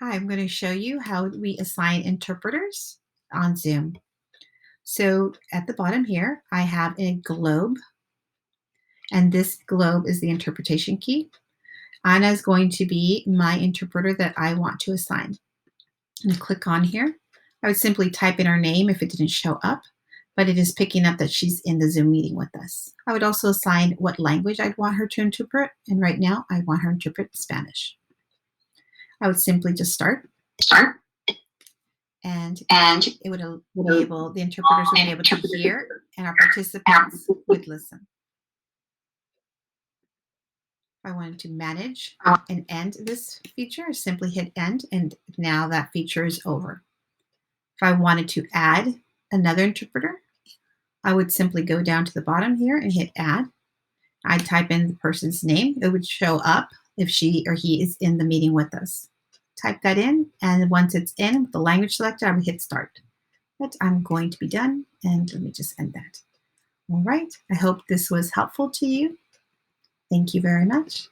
Hi, I'm going to show you how we assign interpreters on Zoom. So at the bottom here, I have a globe, and this globe is the interpretation key. Anna is going to be my interpreter that I want to assign. I'm going to click on here. I would simply type in her name if it didn't show up, but it is picking up that she's in the Zoom meeting with us. I would also assign what language I'd want her to interpret, and right now I want her to interpret Spanish. I would simply just start. And it would enable the interpreters would be able to hear, and our participants would listen. If I wanted to manage and end this feature, I simply hit end, and now that feature is over. If I wanted to add another interpreter, I would simply go down to the bottom here and hit add. I'd type in the person's name. It would show up if she or he is in the meeting with us. Type that in, and once it's in with the language selected, I would hit start. But I'm going to be done, and let me just end that. All right, I hope this was helpful to you. Thank you very much.